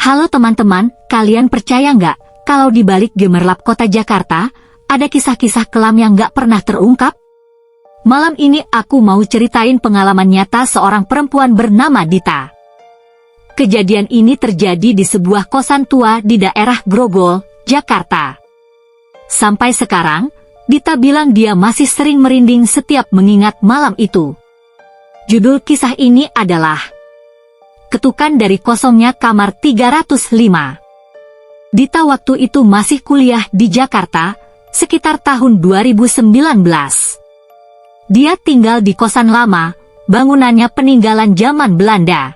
Halo teman-teman, kalian percaya nggak kalau di balik gemerlap kota Jakarta, ada kisah-kisah kelam yang nggak pernah terungkap? Malam ini aku mau ceritain pengalaman nyata seorang perempuan bernama Dita. Kejadian ini terjadi di sebuah kosan tua di daerah Grogol, Jakarta. Sampai sekarang, Dita bilang dia masih sering merinding setiap mengingat malam itu. Judul kisah ini adalah Ketukan dari Kosongnya Kamar 305. Dita waktu itu masih kuliah di Jakarta, sekitar tahun 2019. Dia tinggal di kosan lama, bangunannya peninggalan zaman Belanda.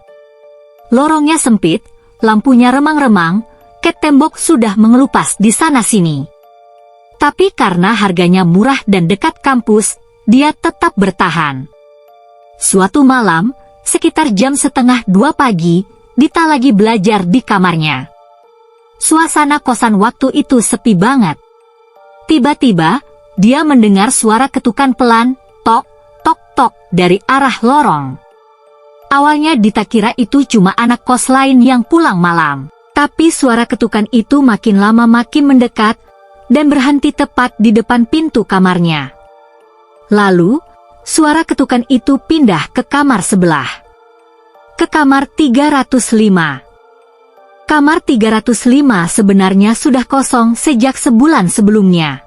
Lorongnya sempit, lampunya remang-remang, cat tembok sudah mengelupas di sana-sini. Tapi karena harganya murah dan dekat kampus, dia tetap bertahan. Suatu malam, sekitar jam 1:30 pagi, Dita lagi belajar di kamarnya. Suasana kosan waktu itu sepi banget. Tiba-tiba, dia mendengar suara ketukan pelan, tok, tok, tok, dari arah lorong. Awalnya Dita kira itu cuma anak kos lain yang pulang malam. Tapi suara ketukan itu makin lama makin mendekat, dan berhenti tepat di depan pintu kamarnya. Lalu, suara ketukan itu pindah ke kamar sebelah. Ke kamar 305. Kamar 305 sebenarnya sudah kosong sejak sebulan sebelumnya.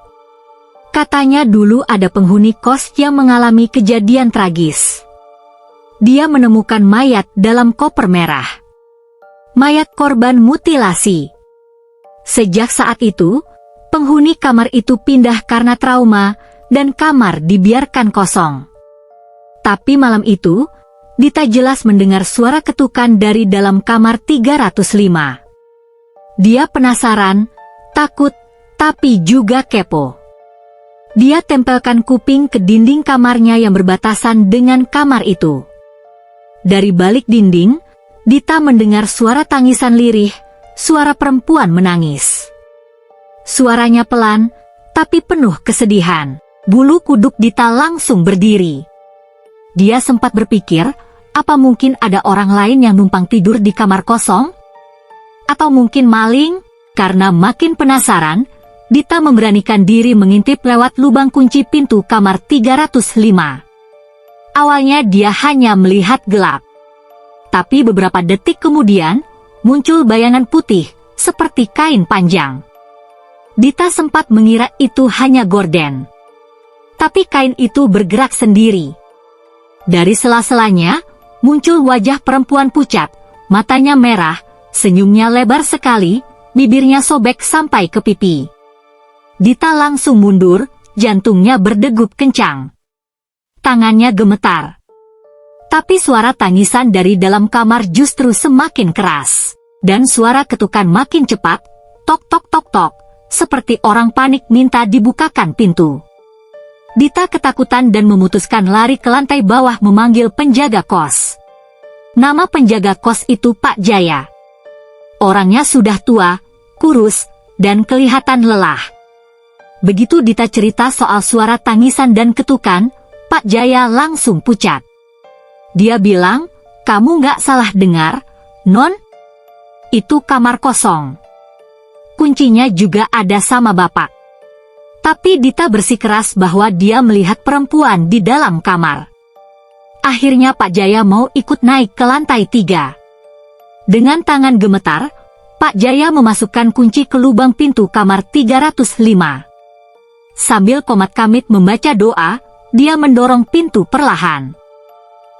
Katanya dulu ada penghuni kos yang mengalami kejadian tragis. Dia menemukan mayat dalam koper merah. Mayat korban mutilasi. Sejak saat itu, penghuni kamar itu pindah karena trauma, dan kamar dibiarkan kosong. Tapi malam itu, Dita jelas mendengar suara ketukan dari dalam kamar 305. Dia penasaran, takut, tapi juga kepo. Dia tempelkan kuping ke dinding kamarnya yang berbatasan dengan kamar itu. Dari balik dinding, Dita mendengar suara tangisan lirih, suara perempuan menangis. Suaranya pelan, tapi penuh kesedihan. Bulu kuduk Dita langsung berdiri. Dia sempat berpikir, apa mungkin ada orang lain yang numpang tidur di kamar kosong? Atau mungkin maling? Karena makin penasaran, Dita memberanikan diri mengintip lewat lubang kunci pintu kamar 305. Awalnya dia hanya melihat gelap. Tapi beberapa detik kemudian, muncul bayangan putih, seperti kain panjang. Dita sempat mengira itu hanya gorden. Tapi kain itu bergerak sendiri. Dari sela-selanya, muncul wajah perempuan pucat, matanya merah, senyumnya lebar sekali, bibirnya sobek sampai ke pipi. Dita langsung mundur, jantungnya berdegup kencang. Tangannya gemetar. Tapi suara tangisan dari dalam kamar justru semakin keras. Dan suara ketukan makin cepat, tok tok tok tok, seperti orang panik minta dibukakan pintu. Dita ketakutan dan memutuskan lari ke lantai bawah memanggil penjaga kos. Nama penjaga kos itu Pak Jaya. Orangnya sudah tua, kurus, dan kelihatan lelah. Begitu Dita cerita soal suara tangisan dan ketukan, Pak Jaya langsung pucat. Dia bilang, "Kamu nggak salah dengar, Non? Itu kamar kosong. Kuncinya juga ada sama Bapak." Tapi Dita bersikeras bahwa dia melihat perempuan di dalam kamar. Akhirnya Pak Jaya mau ikut naik ke lantai 3. Dengan tangan gemetar, Pak Jaya memasukkan kunci ke lubang pintu kamar 305. Sambil komat kamit membaca doa, dia mendorong pintu perlahan.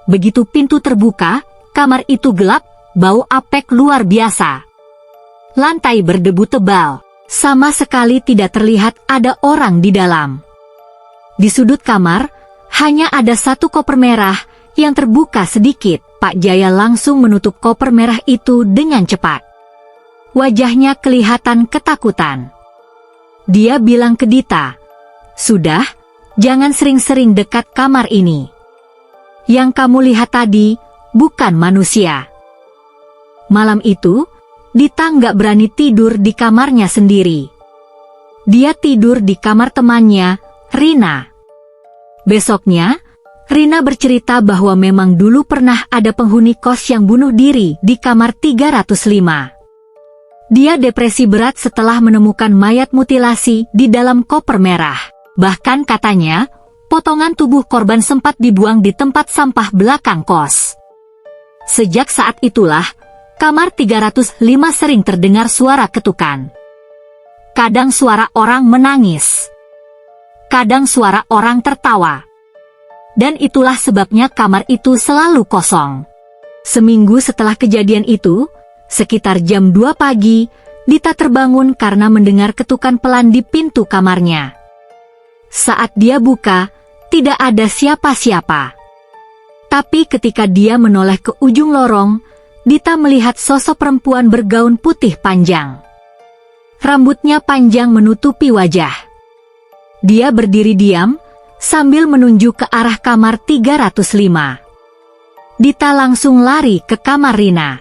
Begitu pintu terbuka, kamar itu gelap, bau apek luar biasa. Lantai berdebu tebal. Sama sekali tidak terlihat ada orang di dalam. Di sudut kamar, hanya ada satu koper merah yang terbuka sedikit. Pak Jaya langsung menutup koper merah itu dengan cepat. Wajahnya kelihatan ketakutan. Dia bilang ke Dita, "Sudah, jangan sering-sering dekat kamar ini. Yang kamu lihat tadi, bukan manusia." Malam itu, Dita nggak berani tidur di kamarnya sendiri. Dia tidur di kamar temannya, Rina. Besoknya, Rina bercerita bahwa memang dulu pernah ada penghuni kos yang bunuh diri di kamar 305. Dia depresi berat setelah menemukan mayat mutilasi di dalam koper merah. Bahkan katanya, potongan tubuh korban sempat dibuang di tempat sampah belakang kos. Sejak saat itulah, kamar 305 sering terdengar suara ketukan. Kadang suara orang menangis. Kadang suara orang tertawa. Dan itulah sebabnya kamar itu selalu kosong. Seminggu setelah kejadian itu, sekitar jam 2 pagi, Dita terbangun karena mendengar ketukan pelan di pintu kamarnya. Saat dia buka, tidak ada siapa-siapa. Tapi ketika dia menoleh ke ujung lorong, Dita melihat sosok perempuan bergaun putih panjang. Rambutnya panjang menutupi wajah. Dia berdiri diam, sambil menunjuk ke arah kamar 305. Dita langsung lari ke kamar Rina.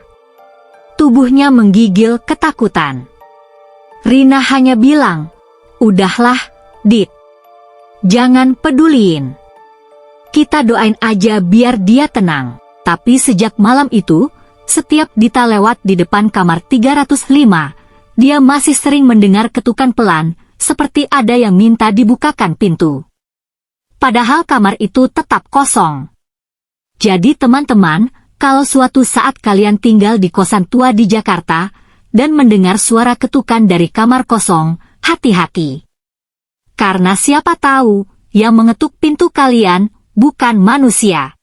Tubuhnya menggigil ketakutan. Rina hanya bilang, "Udahlah, Dit. Jangan peduliin. Kita doain aja biar dia tenang." Tapi sejak malam itu, setiap Dita lewat di depan kamar 305, dia masih sering mendengar ketukan pelan, seperti ada yang minta dibukakan pintu. Padahal kamar itu tetap kosong. Jadi teman-teman, kalau suatu saat kalian tinggal di kosan tua di Jakarta, dan mendengar suara ketukan dari kamar kosong, hati-hati. Karena siapa tahu, yang mengetuk pintu kalian, bukan manusia.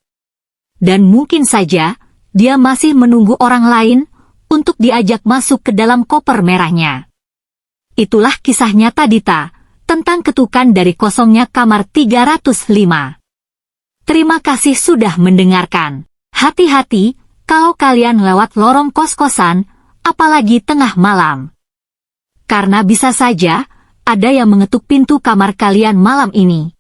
Dan mungkin saja, dia masih menunggu orang lain, untuk diajak masuk ke dalam koper merahnya. Itulah kisah nyata Dita, tentang ketukan dari kosongnya kamar 305. Terima kasih sudah mendengarkan. Hati-hati, kalau kalian lewat lorong kos-kosan, apalagi tengah malam. Karena bisa saja, ada yang mengetuk pintu kamar kalian malam ini.